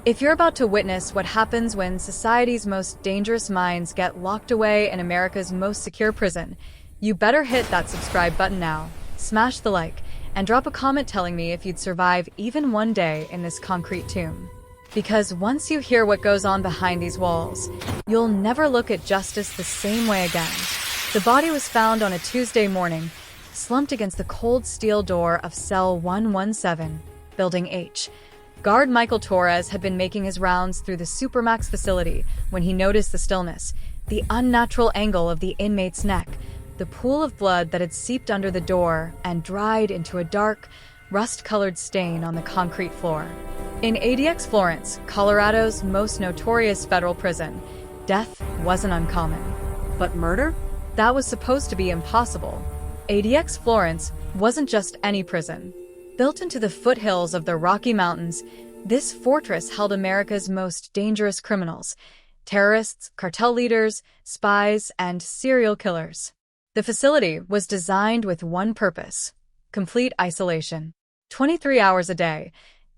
If you're about to witness what happens when society's most dangerous minds get locked away in America's most secure prison, you better hit that subscribe button now, smash the like, and drop a comment telling me if you'd survive even one day in this concrete tomb. Because once you hear what goes on behind these walls, you'll never look at justice the same way again. The body was found on a Tuesday morning, slumped against the cold steel door of cell 117, Building H. Guard Michael Torres had been making his rounds through the supermax facility when he noticed the stillness, the unnatural angle of the inmate's neck, the pool of blood that had seeped under the door and dried into a dark, rust-colored stain on the concrete floor. In ADX Florence, Colorado's most notorious federal prison, death wasn't uncommon. But murder? That was supposed to be impossible. ADX Florence wasn't just any prison. Built into the foothills of the Rocky Mountains, this fortress held America's most dangerous criminals: terrorists, cartel leaders, spies, and serial killers. The facility was designed with one purpose: complete isolation. 23 hours a day,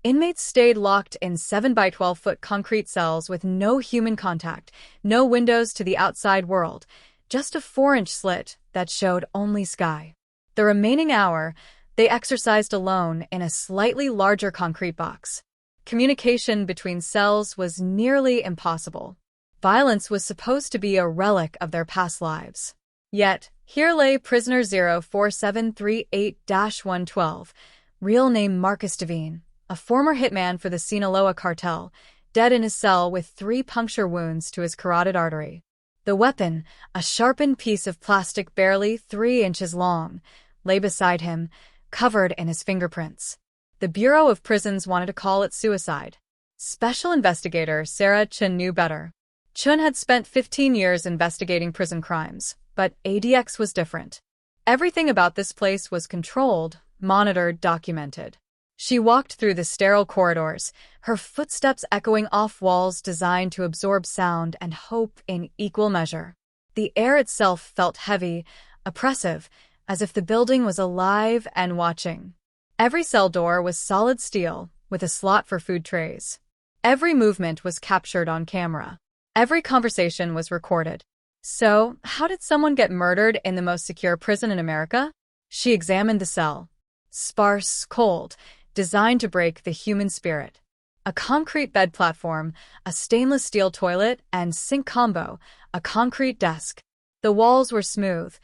inmates stayed locked in 7 by 12-foot concrete cells with no human contact, no windows to the outside world, just a 4-inch slit that showed only sky. The remaining hour, they exercised alone in a slightly larger concrete box. Communication between cells was nearly impossible. Violence was supposed to be a relic of their past lives. Yet, here lay prisoner 04738-112, real name Marcus Devine, a former hitman for the Sinaloa cartel, dead in his cell with 3 puncture wounds to his carotid artery. The weapon, a sharpened piece of plastic barely 3 inches long, lay beside him, covered in his fingerprints. The Bureau of Prisons wanted to call it suicide. Special investigator Sarah Chun knew better. Chun had spent 15 years investigating prison crimes, but ADX was different. Everything about this place was controlled, monitored, documented. She walked through the sterile corridors, her footsteps echoing off walls designed to absorb sound and hope in equal measure. The air itself felt heavy, oppressive, as if the building was alive and watching. Every cell door was solid steel, with a slot for food trays. Every movement was captured on camera. Every conversation was recorded. So, how did someone get murdered in the most secure prison in America? She examined the cell. Sparse, cold, designed to break the human spirit. A concrete bed platform, a stainless steel toilet, and sink combo, a concrete desk. The walls were smooth,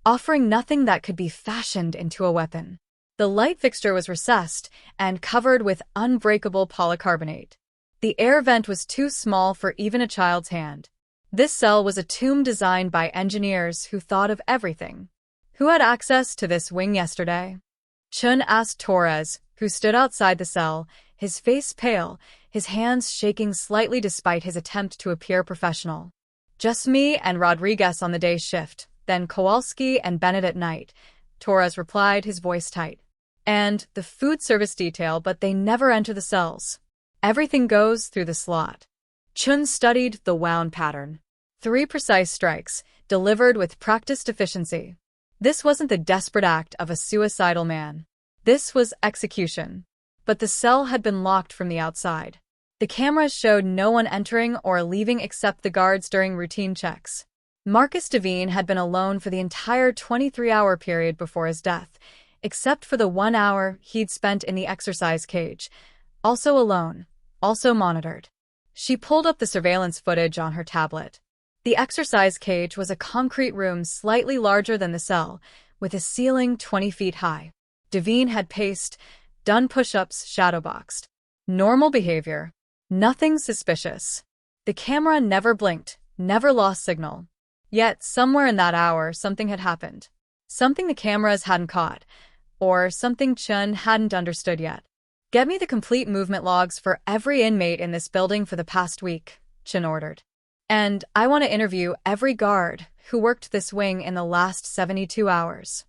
offering nothing that could be fashioned into a weapon. The light fixture was recessed and covered with unbreakable polycarbonate. The air vent was too small for even a child's hand. This cell was a tomb designed by engineers who thought of everything. Who had access to this wing yesterday? Chun asked Torres, who stood outside the cell, his face pale, his hands shaking slightly despite his attempt to appear professional. Just me and Rodriguez on the day shift, then Kowalski and Bennett at night, Torres replied, his voice tight. And the food service detail, but they never enter the cells. Everything goes through the slot. Chun studied the wound pattern. 3 precise strikes, delivered with practiced efficiency. This wasn't the desperate act of a suicidal man. This was execution. But the cell had been locked from the outside. The cameras showed no one entering or leaving except the guards during routine checks. Marcus Devine had been alone for the entire 23-hour period before his death, except for the 1 hour he'd spent in the exercise cage. Also alone, also monitored. She pulled up the surveillance footage on her tablet. The exercise cage was a concrete room slightly larger than the cell, with a ceiling 20 feet high. Devine had paced, done push-ups, shadowboxed. Normal behavior. Nothing suspicious. The camera never blinked, never lost signal. Yet, somewhere in that hour, something had happened. Something the cameras hadn't caught, or something Chun hadn't understood yet. Get me the complete movement logs for every inmate in this building for the past week, Chun ordered. And I want to interview every guard who worked this wing in the last 72 hours.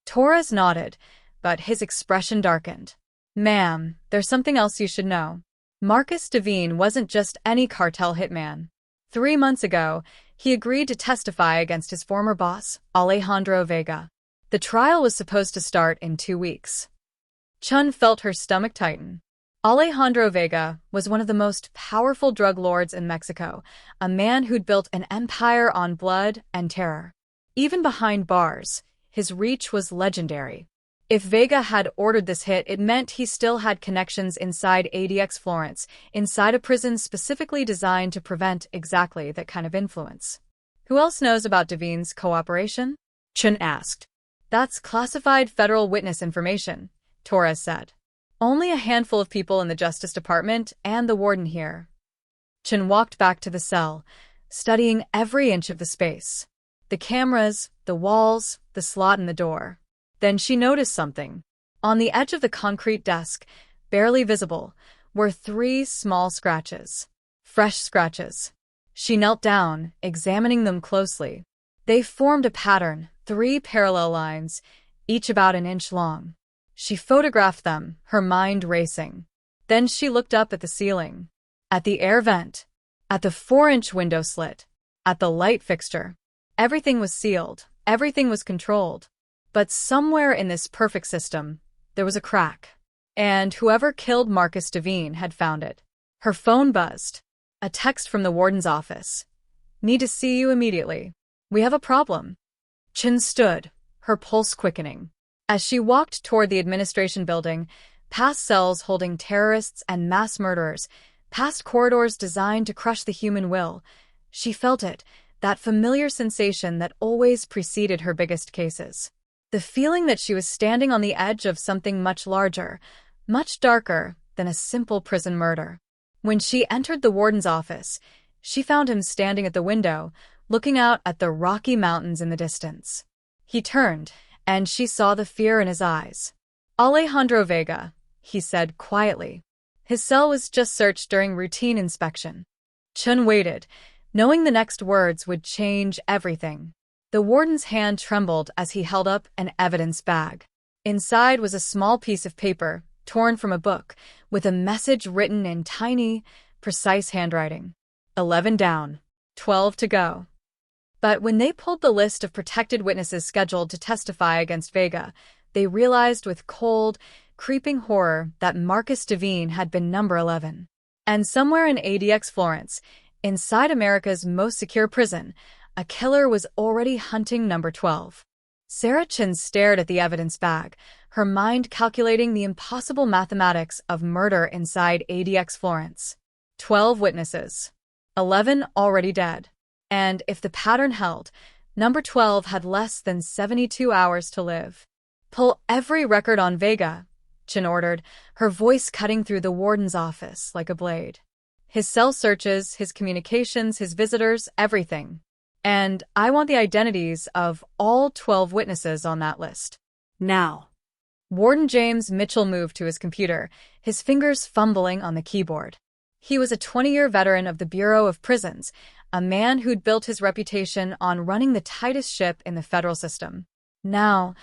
Torres nodded, but his expression darkened. Ma'am, there's something else you should know. Marcus Devine wasn't just any cartel hitman. 3 months ago, he agreed to testify against his former boss, Alejandro Vega. The trial was supposed to start in 2 weeks. Chun felt her stomach tighten. Alejandro Vega was one of the most powerful drug lords in Mexico, a man who'd built an empire on blood and terror. Even behind bars, his reach was legendary. If Vega had ordered this hit, it meant he still had connections inside ADX Florence, inside a prison specifically designed to prevent exactly that kind of influence. Who else knows about Devine's cooperation? Chen asked. That's classified federal witness information, Torres said. Only a handful of people in the Justice Department and the warden here. Chen walked back to the cell, studying every inch of the space. The cameras, the walls, the slot in the door. Then she noticed something. On the edge of the concrete desk, barely visible, were 3 small scratches. Fresh scratches. She knelt down, examining them closely. They formed a pattern, 3 parallel lines, each about an inch long. She photographed them, her mind racing. Then she looked up at the ceiling, at the air vent, at the 4-inch window slit, at the light fixture. Everything was sealed, everything was controlled. But somewhere in this perfect system, there was a crack. And whoever killed Marcus Devine had found it. Her phone buzzed. A text from the warden's office. Need to see you immediately. We have a problem. Chen stood, her pulse quickening. As she walked toward the administration building, past cells holding terrorists and mass murderers, past corridors designed to crush the human will, she felt it, that familiar sensation that always preceded her biggest cases. The feeling that she was standing on the edge of something much larger, much darker than a simple prison murder. When she entered the warden's office, she found him standing at the window, looking out at the Rocky Mountains in the distance. He turned, and she saw the fear in his eyes. Alejandro Vega, he said quietly. His cell was just searched during routine inspection. Chen waited, knowing the next words would change everything. The warden's hand trembled as he held up an evidence bag. Inside was a small piece of paper, torn from a book, with a message written in tiny, precise handwriting. 11 down, 12 to go. But when they pulled the list of protected witnesses scheduled to testify against Vega, they realized with cold, creeping horror that Marcus Devine had been number 11. And somewhere in ADX Florence, inside America's most secure prison, a killer was already hunting number 12. Sarah Chen stared at the evidence bag, her mind calculating the impossible mathematics of murder inside ADX Florence. 12 witnesses. 11 already dead. And if the pattern held, number 12 had less than 72 hours to live. Pull every record on Vega, Chen ordered, her voice cutting through the warden's office like a blade. His cell searches, his communications, his visitors, everything. And I want the identities of all 12 witnesses on that list. Now. Warden James Mitchell moved to his computer, his fingers fumbling on the keyboard. He was a 20-year veteran of the Bureau of Prisons, a man who'd built his reputation on running the tightest ship in the federal system. Now,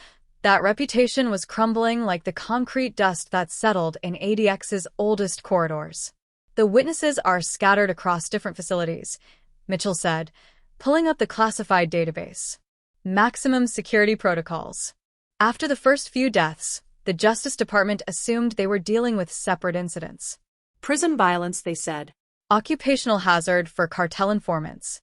that reputation was crumbling like the concrete dust that settled in ADX's oldest corridors. The witnesses are scattered across different facilities, Mitchell said, pulling up the classified database. Maximum security protocols. After the first few deaths, the Justice Department assumed they were dealing with separate incidents. Prison violence, they said. Occupational hazard for cartel informants.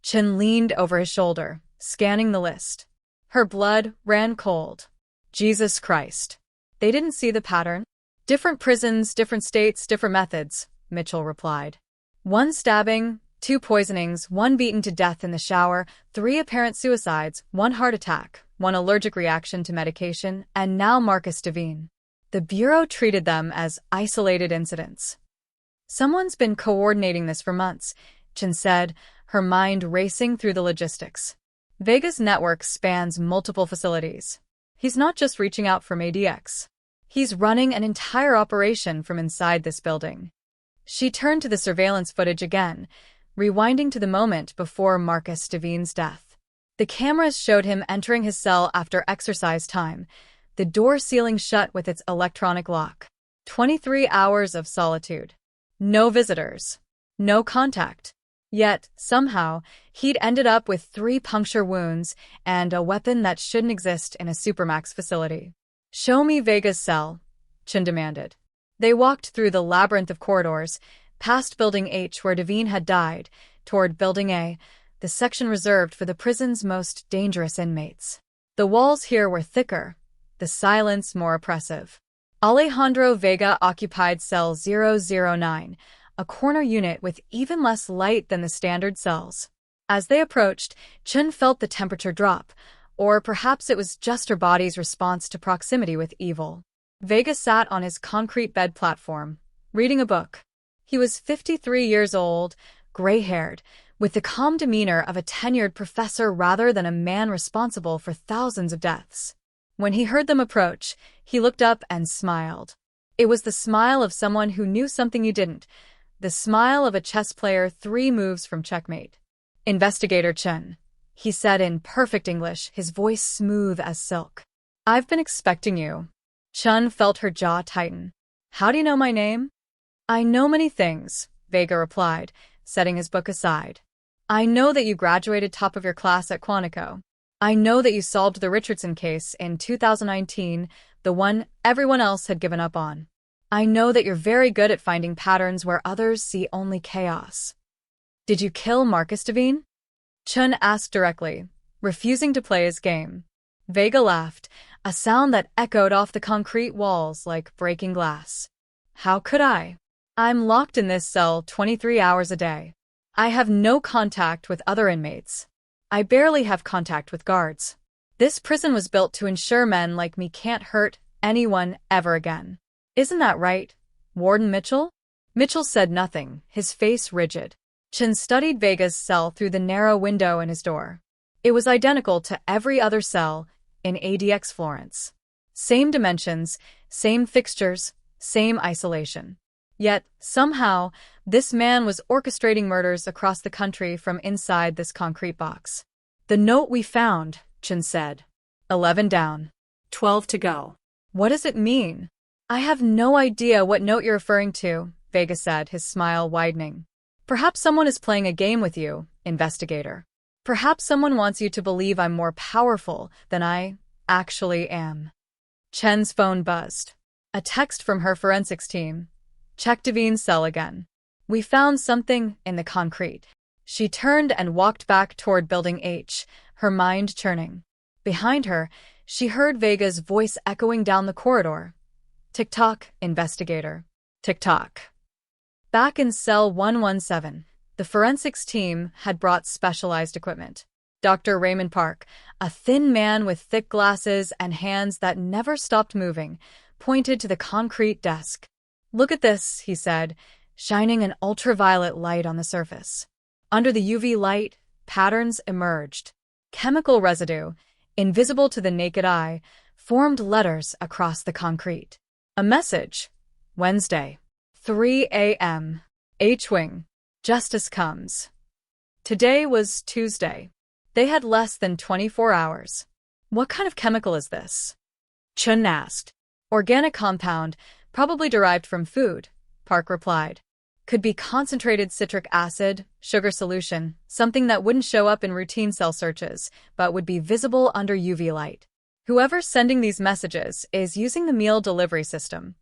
Chen leaned over his shoulder, scanning the list. Her blood ran cold. Jesus Christ. They didn't see the pattern? Different prisons, different states, different methods, Mitchell replied. 1 stabbing, 2 poisonings, 1 beaten to death in the shower, 3 apparent suicides, 1 heart attack, 1 allergic reaction to medication, and now Marcus Devine. The Bureau treated them as isolated incidents. Someone's been coordinating this for months, Chen said, her mind racing through the logistics. Vega's network spans multiple facilities. He's not just reaching out from ADX. He's running an entire operation from inside this building. She turned to the surveillance footage again, rewinding to the moment before Marcus Devine's death. The cameras showed him entering his cell after exercise time, the door sealing shut with its electronic lock. 23 hours of solitude. No visitors. No contact. Yet, somehow, he'd ended up with 3 puncture wounds and a weapon that shouldn't exist in a supermax facility. Show me Vega's cell, Chen demanded. They walked through the labyrinth of corridors, past Building H where Devine had died, toward Building A, the section reserved for the prison's most dangerous inmates. The walls here were thicker, the silence more oppressive. Alejandro Vega occupied cell 009, a corner unit with even less light than the standard cells. As they approached, Chun felt the temperature drop, or perhaps it was just her body's response to proximity with evil. Vega sat on his concrete bed platform, reading a book. He was 53 years old, gray-haired, with the calm demeanor of a tenured professor rather than a man responsible for thousands of deaths. When he heard them approach, he looked up and smiled. It was the smile of someone who knew something you didn't, the smile of a chess player 3 moves from checkmate. "Investigator Chun," he said in perfect English, his voice smooth as silk. "I've been expecting you." Chun felt her jaw tighten. "How do you know my name?" "I know many things," Vega replied, setting his book aside. "I know that you graduated top of your class at Quantico. I know that you solved the Richardson case in 2019, the one everyone else had given up on. I know that you're very good at finding patterns where others see only chaos." "Did you kill Marcus Devine?" Chun asked directly, refusing to play his game. Vega laughed, a sound that echoed off the concrete walls like breaking glass. "How could I? I'm locked in this cell 23 hours a day. I have no contact with other inmates. I barely have contact with guards. This prison was built to ensure men like me can't hurt anyone ever again. Isn't that right, Warden Mitchell?" Mitchell said nothing, his face rigid. Chun studied Vega's cell through the narrow window in his door. It was identical to every other cell in ADX Florence. Same dimensions, same fixtures, same isolation. Yet, somehow, this man was orchestrating murders across the country from inside this concrete box. "The note we found," Chun said. 11 down. 12 to go. "What does it mean?" "I have no idea what note you're referring to," Vega said, his smile widening. "Perhaps someone is playing a game with you, investigator. Perhaps someone wants you to believe I'm more powerful than I actually am." Chen's phone buzzed. A text from her forensics team. "Check Devine's cell again. We found something in the concrete." She turned and walked back toward Building H, her mind churning. Behind her, she heard Vega's voice echoing down the corridor. "Tick-tock, investigator. Tick-tock." Back in cell 117, the forensics team had brought specialized equipment. Dr. Raymond Park, a thin man with thick glasses and hands that never stopped moving, pointed to the concrete desk. "Look at this," he said, shining an ultraviolet light on the surface. Under the UV light, patterns emerged. Chemical residue, invisible to the naked eye, formed letters across the concrete. A message. Wednesday, 3 a.m. H-Wing. Justice comes. Today was Tuesday. They had less than 24 hours. "What kind of chemical is this?" Chun asked. "Organic compound, probably derived from food," Park replied. "Could be concentrated citric acid, sugar solution, something that wouldn't show up in routine cell searches, but would be visible under UV light. Whoever's sending these messages is using the meal delivery system."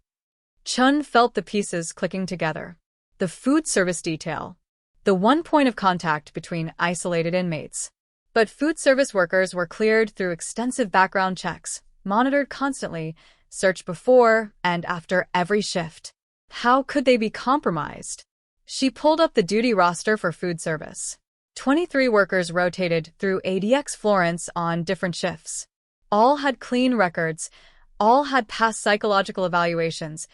Chun felt the pieces clicking together. The food service detail. The one point of contact between isolated inmates. But food service workers were cleared through extensive background checks, monitored constantly, searched before and after every shift. How could they be compromised? She pulled up the duty roster for food service. 23 workers rotated through ADX Florence on different shifts. All had clean records, all had passed psychological evaluations,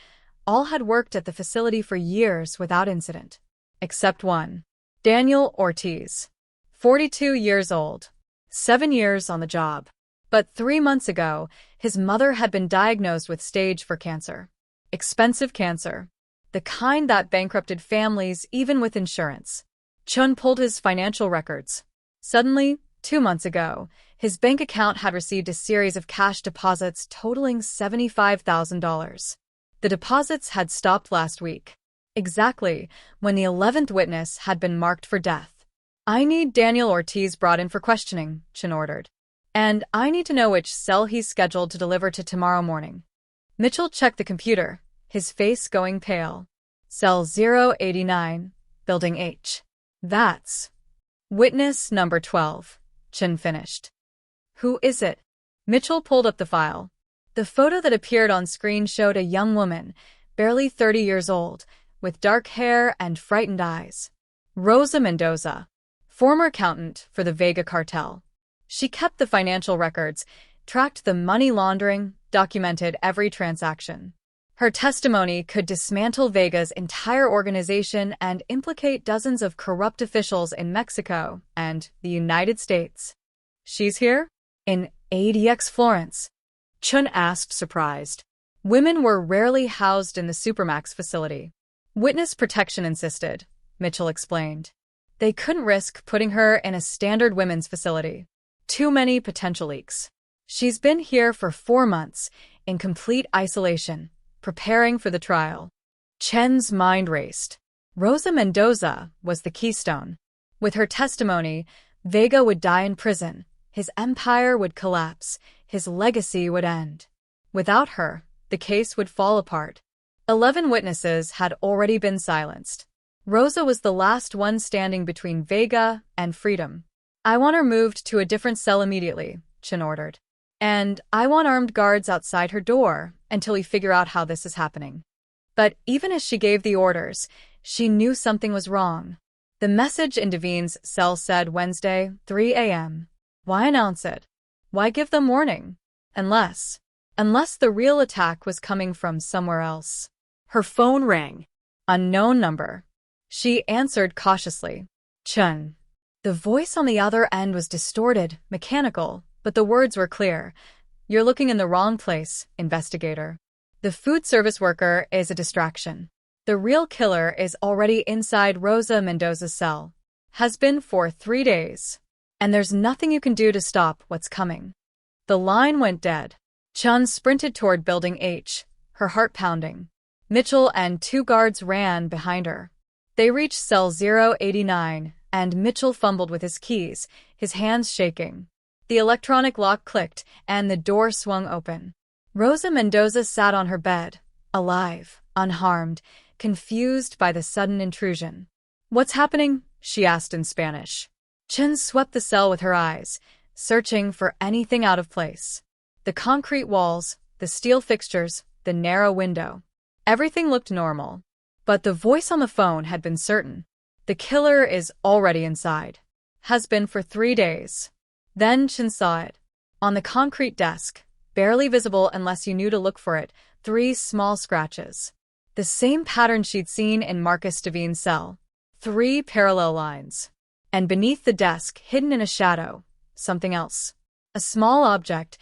all had worked at the facility for years without incident. Except one. Daniel Ortiz. 42 years old. 7 years on the job. But 3 months ago, his mother had been diagnosed with stage 4 cancer. Expensive cancer. The kind that bankrupted families even with insurance. Chun pulled his financial records. Suddenly, 2 months ago, his bank account had received a series of cash deposits totaling $75,000. The deposits had stopped last week, exactly when the 11th witness had been marked for death. "I need Daniel Ortiz brought in for questioning," Chun ordered. "And I need to know which cell he's scheduled to deliver to tomorrow morning." Mitchell checked the computer, his face going pale. Cell 089, Building H. That's witness number 12, Chen finished. Who is it? Mitchell pulled up the file. The photo that appeared on screen showed a young woman, barely 30 years old, with dark hair and frightened eyes. Rosa Mendoza, former accountant for the Vega cartel. She kept the financial records, tracked the money laundering, documented every transaction. Her testimony could dismantle Vega's entire organization and implicate dozens of corrupt officials in Mexico and the United States. She's here? In ADX Florence? Chun asked, surprised. Women were rarely housed in the supermax facility. Witness protection insisted, Mitchell explained. They couldn't risk putting her in a standard women's facility. Too many potential leaks. She's been here for 4 months, in complete isolation, preparing for the trial. Chen's mind raced. Rosa Mendoza was the keystone. With her testimony, Vega would die in prison, his empire would collapse, his legacy would end. Without her, the case would fall apart. 11 witnesses had already been silenced. Rosa was the last one standing between Vega and freedom. I want her moved to a different cell immediately, Chen ordered. And I want armed guards outside her door until we figure out how this is happening. But even as she gave the orders, she knew something was wrong. The message in Devine's cell said Wednesday, 3 a.m. Why announce it? Why give them warning? Unless the real attack was coming from somewhere else. Her phone rang. Unknown number. She answered cautiously. Chun. The voice on the other end was distorted, mechanical, but the words were clear. You're looking in the wrong place, investigator. The food service worker is a distraction. The real killer is already inside Rosa Mendoza's cell. Has been for 3 days. And there's nothing you can do to stop what's coming. The line went dead. Chun sprinted toward Building H, her heart pounding. Mitchell and 2 guards ran behind her. They reached cell 089, and Mitchell fumbled with his keys, his hands shaking. The electronic lock clicked, and the door swung open. Rosa Mendoza sat on her bed, alive, unharmed, confused by the sudden intrusion. What's happening? She asked in Spanish. Chen swept the cell with her eyes, searching for anything out of place. The concrete walls, the steel fixtures, the narrow window. Everything looked normal. But the voice on the phone had been certain. The killer is already inside. Has been for 3 days. Then Chen saw it. On the concrete desk, barely visible unless you knew to look for it, 3 small scratches. The same pattern she'd seen in Marcus Devine's cell. 3 parallel lines. And beneath the desk, hidden in a shadow, something else. A small object,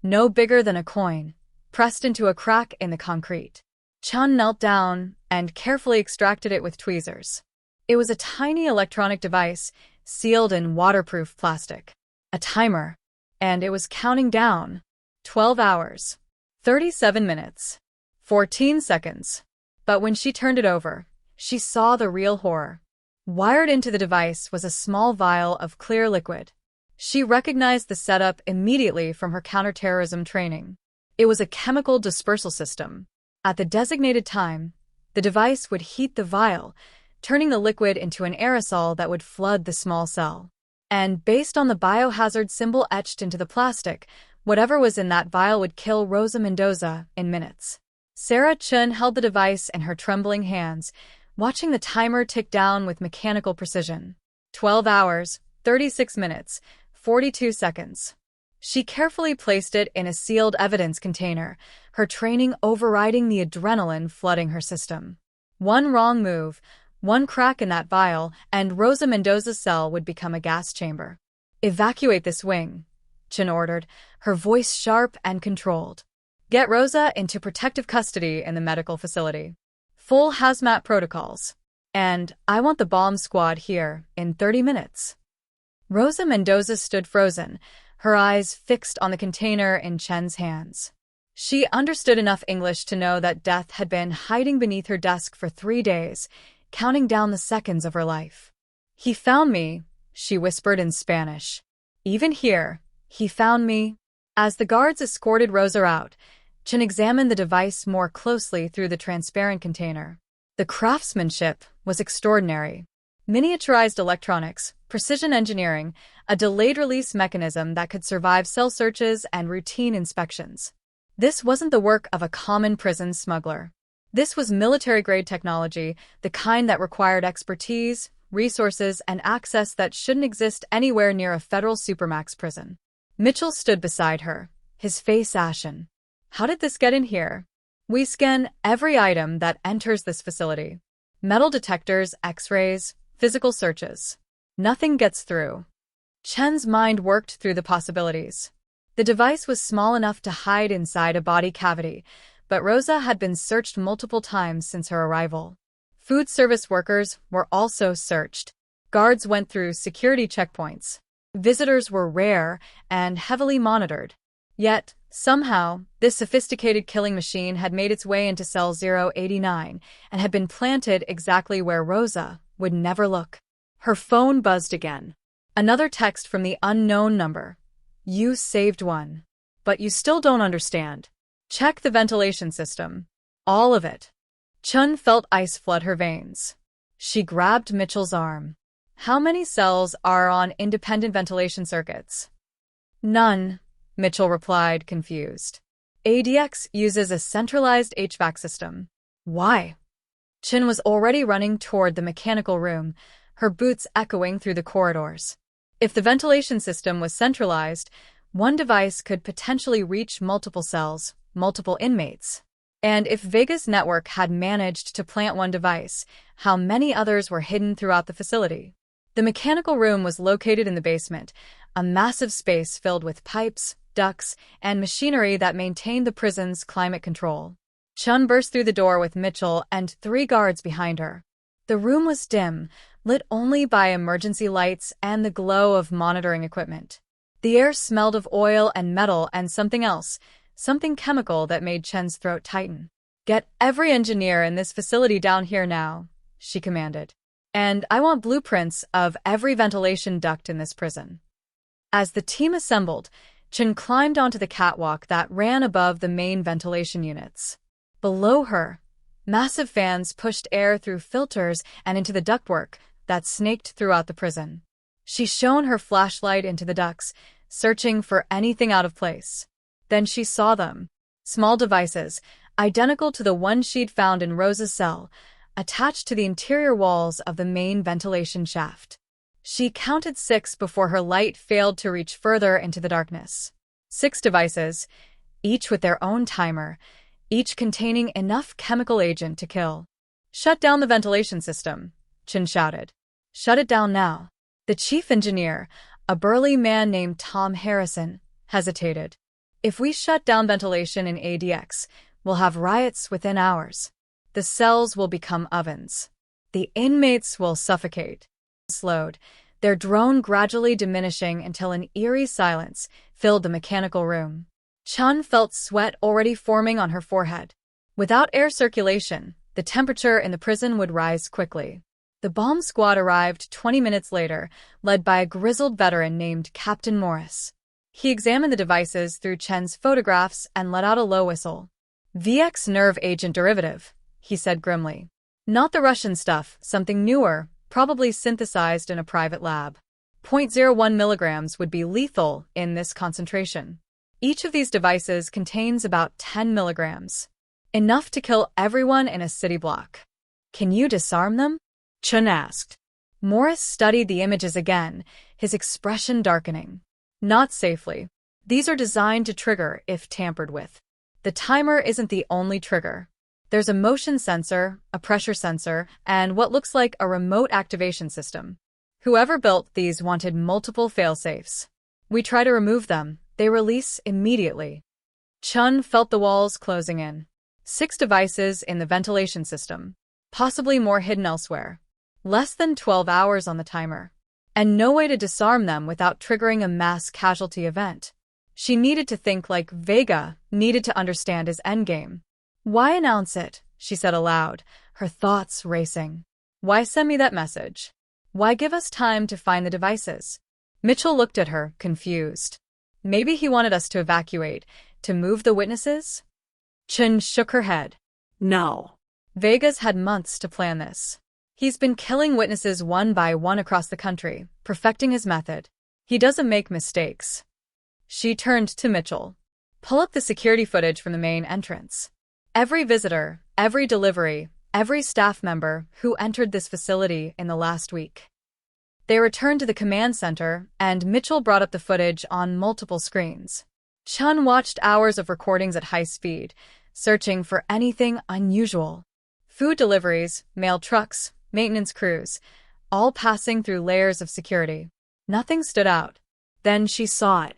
no bigger than a coin, pressed into a crack in the concrete. Chun knelt down and carefully extracted it with tweezers. It was a tiny electronic device, sealed in waterproof plastic. A timer. And it was counting down. 12 hours. 37 minutes. 14 seconds. But when she turned it over, she saw the real horror. Wired into the device was a small vial of clear liquid. She recognized the setup immediately from her counterterrorism training. It was a chemical dispersal system. At the designated time, the device would heat the vial, turning the liquid into an aerosol that would flood the small cell. And based on the biohazard symbol etched into the plastic, whatever was in that vial would kill Rosa Mendoza in minutes. Sarah Chun held the device in her trembling hands, watching the timer tick down with mechanical precision. 12 hours, 36 minutes, 42 seconds. She carefully placed it in a sealed evidence container, her training overriding the adrenaline flooding her system. One wrong move, one crack in that vial, and Rosa Mendoza's cell would become a gas chamber. Evacuate this wing, Chen ordered, her voice sharp and controlled. Get Rosa into protective custody in the medical facility. Full hazmat protocols. And I want the bomb squad here in 30 minutes. Rosa Mendoza stood frozen, her eyes fixed on the container in Chen's hands. She understood enough English to know that death had been hiding beneath her desk for 3 days, counting down the seconds of her life. He found me, she whispered in Spanish. Even here, he found me. As the guards escorted Rosa out, Chen examined the device more closely through the transparent container. The craftsmanship was extraordinary. Miniaturized electronics, precision engineering, a delayed-release mechanism that could survive cell searches and routine inspections. This wasn't the work of a common prison smuggler. This was military-grade technology, the kind that required expertise, resources, and access that shouldn't exist anywhere near a federal supermax prison. Mitchell stood beside her, his face ashen. How did this get in here? We scan every item that enters this facility. Metal detectors, X-rays, physical searches. Nothing gets through. Chen's mind worked through the possibilities. The device was small enough to hide inside a body cavity, but Rosa had been searched multiple times since her arrival. Food service workers were also searched. Guards went through security checkpoints. Visitors were rare and heavily monitored. Yet, somehow, this sophisticated killing machine had made its way into cell 089 and had been planted exactly where Rosa would never look. Her phone buzzed again. Another text from the unknown number. You saved one. But you still don't understand. Check the ventilation system. All of it. Chun felt ice flood her veins. She grabbed Mitchell's arm. How many cells are on independent ventilation circuits? None, Mitchell replied, confused. ADX uses a centralized HVAC system. Why? Chin was already running toward the mechanical room, her boots echoing through the corridors. If the ventilation system was centralized, one device could potentially reach multiple cells, multiple inmates. And if Vega's network had managed to plant one device, how many others were hidden throughout the facility? The mechanical room was located in the basement, a massive space filled with pipes, ducts, and machinery that maintained the prison's climate control. Chun burst through the door with Mitchell and 3 guards behind her. The room was dim, lit only by emergency lights and the glow of monitoring equipment. The air smelled of oil and metal and something else, something chemical that made Chen's throat tighten. Get every engineer in this facility down here now, she commanded. And I want blueprints of every ventilation duct in this prison. As the team assembled, Chen climbed onto the catwalk that ran above the main ventilation units. Below her, massive fans pushed air through filters and into the ductwork that snaked throughout the prison. She shone her flashlight into the ducts, searching for anything out of place. Then she saw them. Small devices, identical to the one she'd found in Rosa's cell, attached to the interior walls of the main ventilation shaft. She counted 6 before her light failed to reach further into the darkness. 6 devices, each with their own timer, each containing enough chemical agent to kill. Shut down the ventilation system, Chin shouted. Shut it down now. The chief engineer, a burly man named Tom Harrison, hesitated. If we shut down ventilation in ADX, we'll have riots within hours. The cells will become ovens. The inmates will suffocate. Slowed, their drone gradually diminishing until an eerie silence filled the mechanical room. Chun felt sweat already forming on her forehead. Without air circulation, the temperature in the prison would rise quickly. The bomb squad arrived 20 minutes later, led by a grizzled veteran named Captain Morris. He examined the devices through Chen's photographs and let out a low whistle. VX nerve agent derivative, he said grimly. Not the Russian stuff, something newer, probably synthesized in a private lab. 0.01 milligrams would be lethal in this concentration. Each of these devices contains about 10 milligrams. Enough to kill everyone in a city block. Can you disarm them? Chun asked. Morris studied the images again, his expression darkening. Not safely. These are designed to trigger if tampered with. The timer isn't the only trigger. There's a motion sensor, a pressure sensor, and what looks like a remote activation system. Whoever built these wanted multiple failsafes. We try to remove them, they release immediately. Chun felt the walls closing in. 6 devices in the ventilation system, possibly more hidden elsewhere. Less than 12 hours on the timer. And no way to disarm them without triggering a mass casualty event. She needed to think like Vega needed to understand his endgame. Why announce it? She said aloud, her thoughts racing. Why send me that message? Why give us time to find the devices? Mitchell looked at her, confused. Maybe he wanted us to evacuate, to move the witnesses? Chen shook her head. No. Vega's had months to plan this. He's been killing witnesses one by one across the country, perfecting his method. He doesn't make mistakes. She turned to Mitchell. Pull up the security footage from the main entrance. Every visitor, every delivery, every staff member who entered this facility in the last week. They returned to the command center, and Mitchell brought up the footage on multiple screens. Chun watched hours of recordings at high speed, searching for anything unusual. Food deliveries, mail trucks, maintenance crews, all passing through layers of security. Nothing stood out. Then she saw it.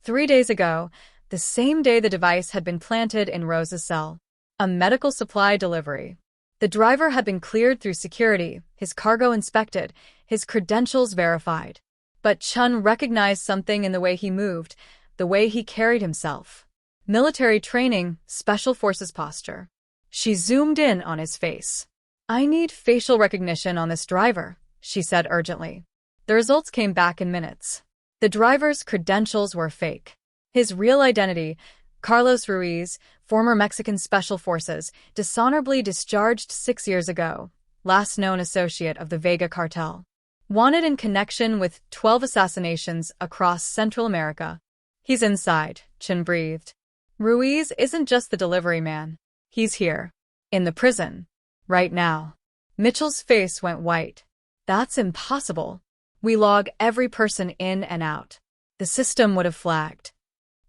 3 days ago, the same day the device had been planted in Rose's cell. A medical supply delivery. The driver had been cleared through security, his cargo inspected, his credentials verified. But Chun recognized something in the way he moved, the way he carried himself. Military training, special forces posture. She zoomed in on his face. I need facial recognition on this driver, she said urgently. The results came back in minutes. The driver's credentials were fake. His real identity, Carlos Ruiz, former Mexican Special Forces, dishonorably discharged 6 years ago, last known associate of the Vega cartel. Wanted in connection with 12 assassinations across Central America. He's inside, Chin breathed. Ruiz isn't just the delivery man. He's here. In the prison. Right now. Mitchell's face went white. That's impossible. We log every person in and out. The system would have flagged.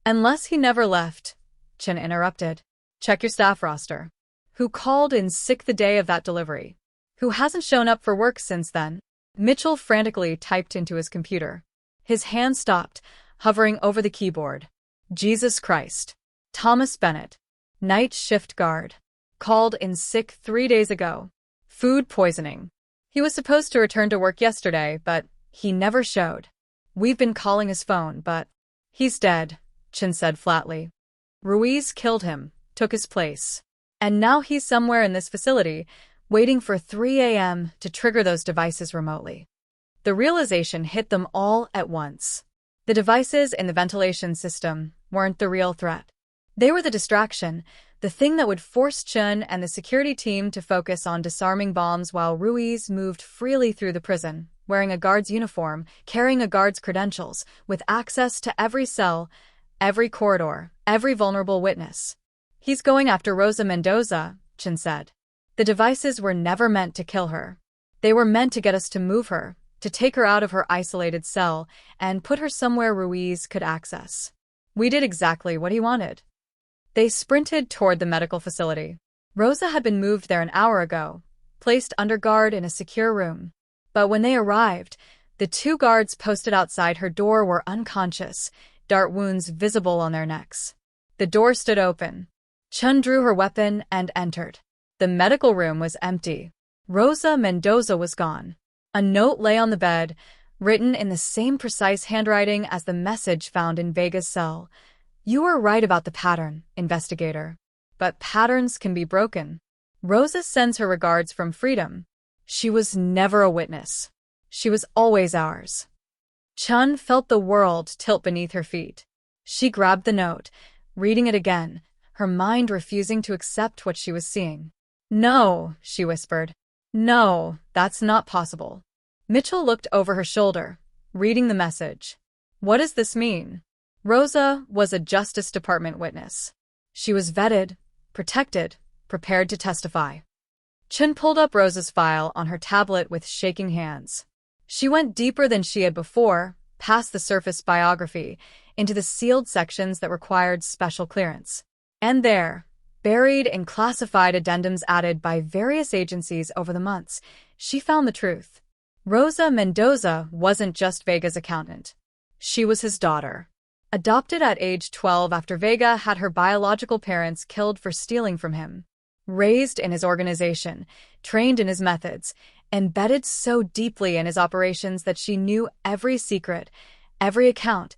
Unless he never left, Chin interrupted. Check your staff roster. Who called in sick the day of that delivery? Who hasn't shown up for work since then? Mitchell frantically typed into his computer. His hand stopped, hovering over the keyboard. Jesus Christ. Thomas Bennett. Night shift guard. Called in sick 3 days ago. Food poisoning. He was supposed to return to work yesterday, but he never showed. We've been calling his phone, but he's dead, Chin said flatly. Ruiz killed him, took his place. And now he's somewhere in this facility, waiting for 3 a.m. to trigger those devices remotely. The realization hit them all at once. The devices in the ventilation system weren't the real threat. They were the distraction, the thing that would force Chun and the security team to focus on disarming bombs while Ruiz moved freely through the prison, wearing a guard's uniform, carrying a guard's credentials, with access to every cell, every corridor, every vulnerable witness. He's going after Rosa Mendoza, Chin said. The devices were never meant to kill her. They were meant to get us to move her, to take her out of her isolated cell, and put her somewhere Ruiz could access. We did exactly what he wanted. They sprinted toward the medical facility. Rosa had been moved there an hour ago, placed under guard in a secure room. But when they arrived, the 2 guards posted outside her door were unconscious, dart wounds visible on their necks. The door stood open. Chun drew her weapon and entered. The medical room was empty. Rosa Mendoza was gone. A note lay on the bed, written in the same precise handwriting as the message found in Vega's cell. You were right about the pattern, investigator. But patterns can be broken. Rosa sends her regards from freedom. She was never a witness. She was always ours. Chun felt the world tilt beneath her feet. She grabbed the note, reading it again, her mind refusing to accept what she was seeing. No, she whispered. No, that's not possible. Mitchell looked over her shoulder, reading the message. What does this mean? Rosa was a Justice Department witness. She was vetted, protected, prepared to testify. Chin pulled up Rosa's file on her tablet with shaking hands. She went deeper than she had before, past the surface biography, into the sealed sections that required special clearance. And there, buried in classified addendums added by various agencies over the months, she found the truth. Rosa Mendoza wasn't just Vega's accountant. She was his daughter. Adopted at age 12 after Vega had her biological parents killed for stealing from him. Raised in his organization, trained in his methods, embedded so deeply in his operations that she knew every secret, every account,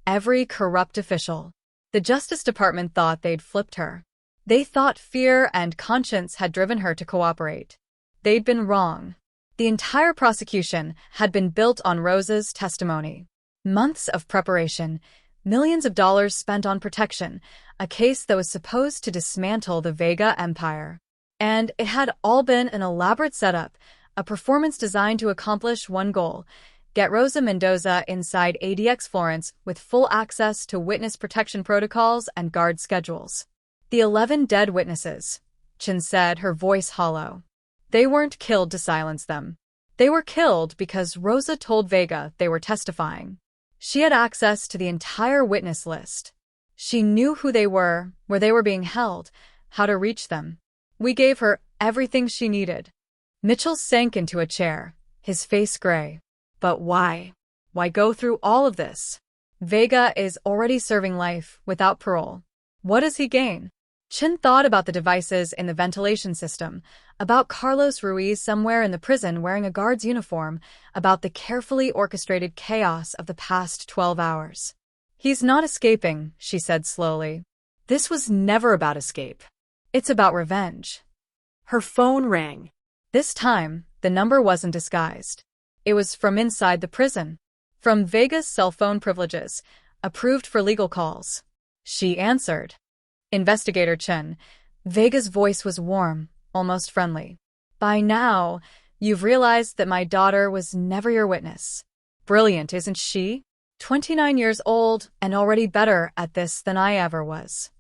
every corrupt official. The Justice Department thought they'd flipped her. They thought fear and conscience had driven her to cooperate. They'd been wrong. The entire prosecution had been built on Rosa's testimony. Months of preparation, Millions of dollars spent on protection, a case that was supposed to dismantle the Vega Empire. And it had all been an elaborate setup, a performance designed to accomplish one goal: get Rosa Mendoza inside ADX Florence with full access to witness protection protocols and guard schedules. The 11 dead witnesses, Chen said, her voice hollow. They weren't killed to silence them. They were killed because Rosa told Vega they were testifying. She had access to the entire witness list. She knew who they were, where they were being held, how to reach them. We gave her everything she needed. Mitchell sank into a chair, his face gray. But why? Why go through all of this? Vega is already serving life without parole. What does he gain? Chen thought about the devices in the ventilation system, about Carlos Ruiz somewhere in the prison wearing a guard's uniform, about the carefully orchestrated chaos of the past 12 hours. He's not escaping, she said slowly. This was never about escape. It's about revenge. Her phone rang. This time, the number wasn't disguised. It was from inside the prison. From Vega's cell phone privileges, approved for legal calls. She answered. Investigator Chen. Vega's voice was warm, almost friendly. By now, you've realized that my daughter was never your witness. Brilliant, isn't she? 29 years old and already better at this than I ever was.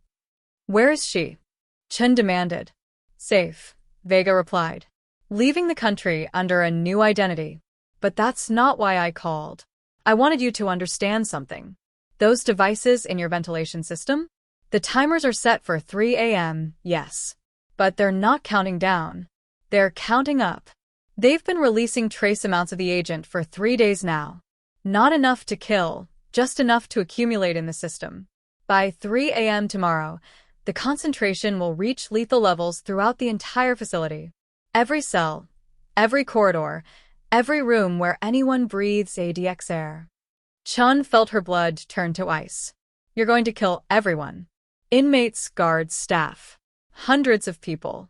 Where is she? Chen demanded. Safe, Vega replied. Leaving the country under a new identity. But that's not why I called. I wanted you to understand something. Those devices in your ventilation system? The timers are set for 3 a.m., yes. But they're not counting down. They're counting up. They've been releasing trace amounts of the agent for 3 days now. Not enough to kill, just enough to accumulate in the system. By 3 a.m. tomorrow, the concentration will reach lethal levels throughout the entire facility. Every cell, every corridor, every room where anyone breathes ADX air. Chun felt her blood turn to ice. You're going to kill everyone. Inmates, guards, staff. Hundreds of people.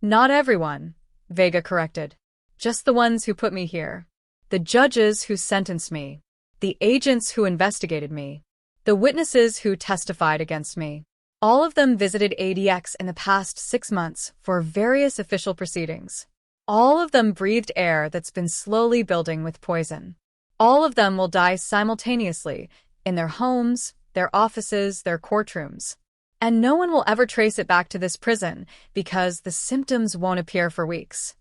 Not everyone, Vega corrected. Just the ones who put me here. The judges who sentenced me. The agents who investigated me. The witnesses who testified against me. All of them visited ADX in the past 6 months for various official proceedings. All of them breathed air that's been slowly building with poison. All of them will die simultaneously, in their homes, their offices, their courtrooms. And no one will ever trace it back to this prison because the symptoms won't appear for weeks.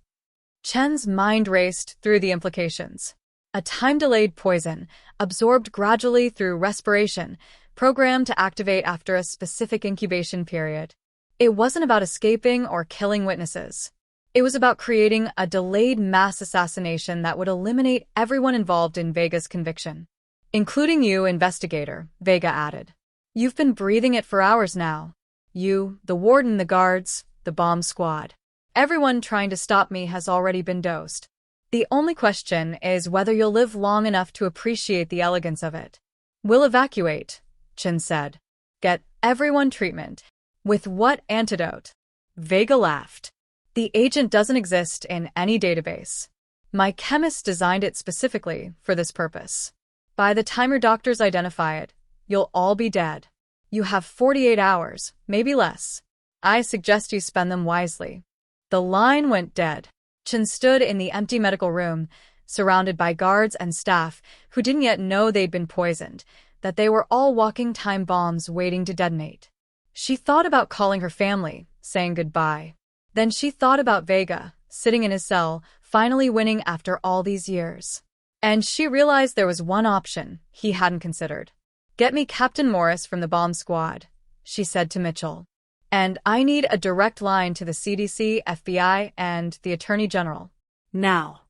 Chen's mind raced through the implications. A time-delayed poison, absorbed gradually through respiration, programmed to activate after a specific incubation period. It wasn't about escaping or killing witnesses. It was about creating a delayed mass assassination that would eliminate everyone involved in Vega's conviction. Including you, investigator, Vega added. You've been breathing it for hours now. You, the warden, the guards, the bomb squad. Everyone trying to stop me has already been dosed. The only question is whether you'll live long enough to appreciate the elegance of it. We'll evacuate, Chen said. Get everyone treatment. With what antidote? Vega laughed. The agent doesn't exist in any database. My chemist designed it specifically for this purpose. By the time your doctors identify it, you'll all be dead. You have 48 hours, maybe less. I suggest you spend them wisely. The line went dead. Chen stood in the empty medical room, surrounded by guards and staff who didn't yet know they'd been poisoned, that they were all walking time bombs waiting to detonate. She thought about calling her family, saying goodbye. Then she thought about Vega, sitting in his cell, finally winning after all these years. And she realized there was one option he hadn't considered. Get me Captain Morris from the bomb squad, she said to Mitchell. And I need a direct line to the CDC, FBI, and the Attorney General. Now.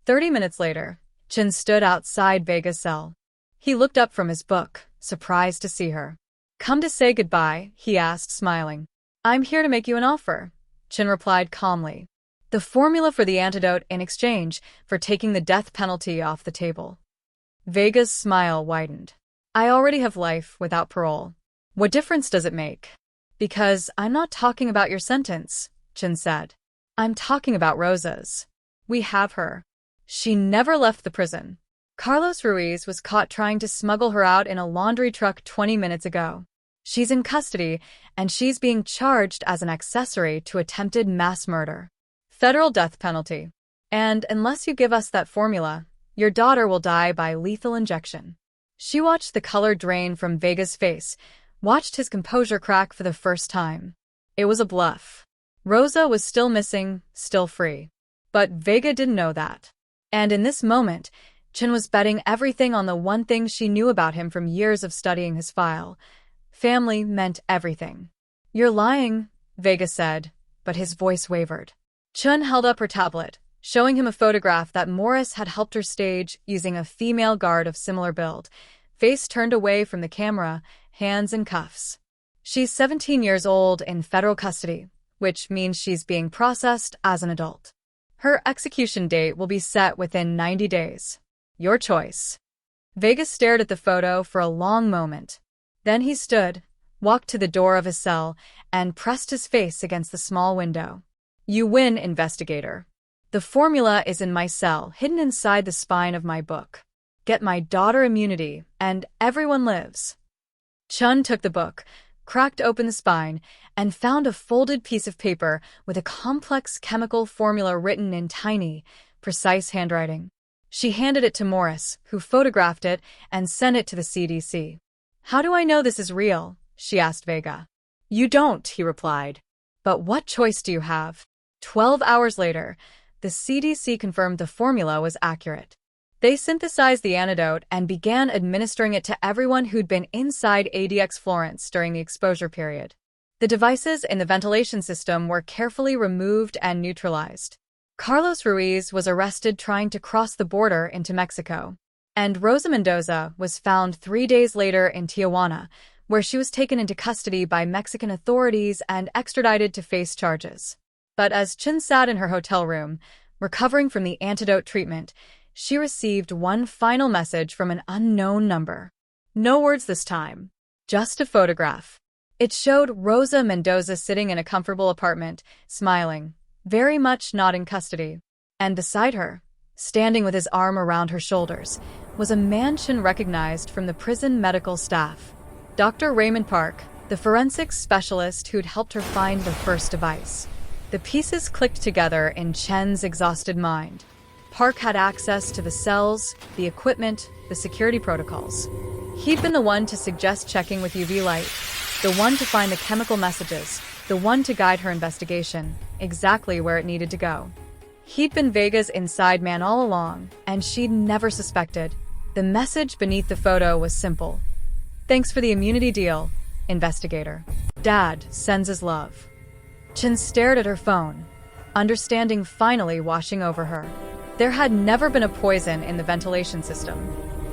30 minutes later, Chen stood outside Vega's cell. He looked up from his book, surprised to see her. Come to say goodbye, he asked, smiling. I'm here to make you an offer, Chen replied calmly. The formula for the antidote in exchange for taking the death penalty off the table. Vega's smile widened. I already have life without parole. What difference does it make? Because I'm not talking about your sentence, Chen said. I'm talking about Rosa's. We have her. She never left the prison. Carlos Ruiz was caught trying to smuggle her out in a laundry truck 20 minutes ago. She's in custody, and she's being charged as an accessory to attempted mass murder. Federal death penalty. And unless you give us that formula, your daughter will die by lethal injection. She watched the color drain from Vega's face, watched his composure crack for the first time. It was a bluff. Rosa was still missing, still free. But Vega didn't know that. And in this moment, Chen was betting everything on the one thing she knew about him from years of studying his file. Family meant everything. "You're lying," Vega said, but his voice wavered. Chen held up her tablet, showing him a photograph that Morris had helped her stage using a female guard of similar build, face turned away from the camera, hands in cuffs. She's 17 years old in federal custody, which means she's being processed as an adult. Her execution date will be set within 90 days. Your choice. Vega stared at the photo for a long moment. Then he stood, walked to the door of his cell, and pressed his face against the small window. "You win, investigator. The formula is in my cell, hidden inside the spine of my book. Get my daughter immunity, and everyone lives." Chun took the book, cracked open the spine, and found a folded piece of paper with a complex chemical formula written in tiny, precise handwriting. She handed it to Morris, who photographed it and sent it to the CDC. "How do I know this is real?" she asked Vega. "You don't," he replied. "But what choice do you have?" 12 hours later, the CDC confirmed the formula was accurate. They synthesized the antidote and began administering it to everyone who'd been inside ADX Florence during the exposure period. The devices in the ventilation system were carefully removed and neutralized. Carlos Ruiz was arrested trying to cross the border into Mexico, and Rosa Mendoza was found 3 days later in Tijuana, where she was taken into custody by Mexican authorities and extradited to face charges. But as Chen sat in her hotel room, recovering from the antidote treatment, she received one final message from an unknown number. No words this time, just a photograph. It showed Rosa Mendoza sitting in a comfortable apartment, smiling, very much not in custody. And beside her, standing with his arm around her shoulders, was a man Chen recognized from the prison medical staff. Dr. Raymond Park, the forensics specialist who'd helped her find the first device. The pieces clicked together in Chen's exhausted mind. Park had access to the cells, the equipment, the security protocols. He'd been the one to suggest checking with UV light, the one to find the chemical messages, the one to guide her investigation, exactly where it needed to go. He'd been Vega's inside man all along, and she'd never suspected. The message beneath the photo was simple. "Thanks for the immunity deal, investigator. Dad sends his love." Chen stared at her phone, understanding finally washing over her. There had never been a poison in the ventilation system.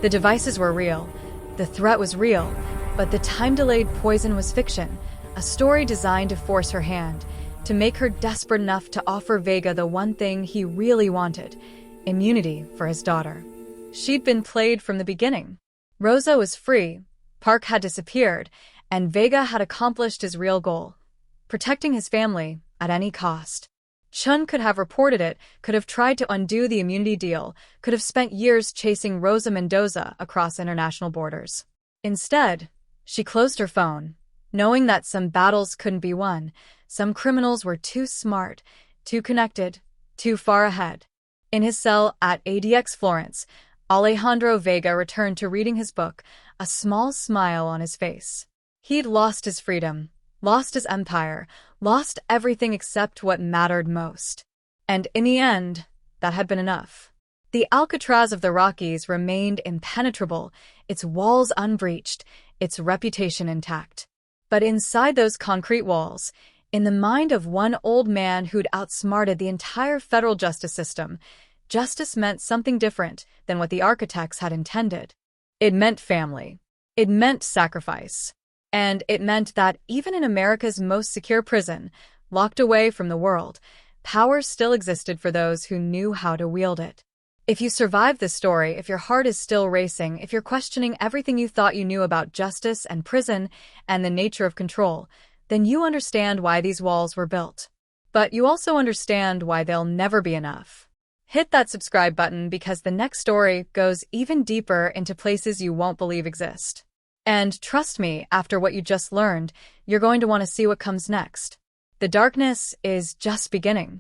The devices were real, the threat was real, but the time-delayed poison was fiction, a story designed to force her hand, to make her desperate enough to offer Vega the one thing he really wanted, immunity for his daughter. She'd been played from the beginning. Rosa was free, Park had disappeared, and Vega had accomplished his real goal, protecting his family at any cost. Chun could have reported it, could have tried to undo the immunity deal, could have spent years chasing Rosa Mendoza across international borders. Instead, she closed her phone, knowing that some battles couldn't be won, some criminals were too smart, too connected, too far ahead. In his cell at ADX Florence, Alejandro Vega returned to reading his book, a small smile on his face. He'd lost his freedom, lost his empire, lost everything except what mattered most. And in the end, that had been enough. The Alcatraz of the Rockies remained impenetrable, its walls unbreached, its reputation intact. But inside those concrete walls, in the mind of one old man who'd outsmarted the entire federal justice system, justice meant something different than what the architects had intended. It meant family. It meant sacrifice. And it meant that even in America's most secure prison, locked away from the world, power still existed for those who knew how to wield it. If you survived this story, if your heart is still racing, if you're questioning everything you thought you knew about justice and prison and the nature of control, then you understand why these walls were built. But you also understand why they'll never be enough. Hit that subscribe button because the next story goes even deeper into places you won't believe exist. And trust me, after what you just learned, you're going to want to see what comes next. The darkness is just beginning.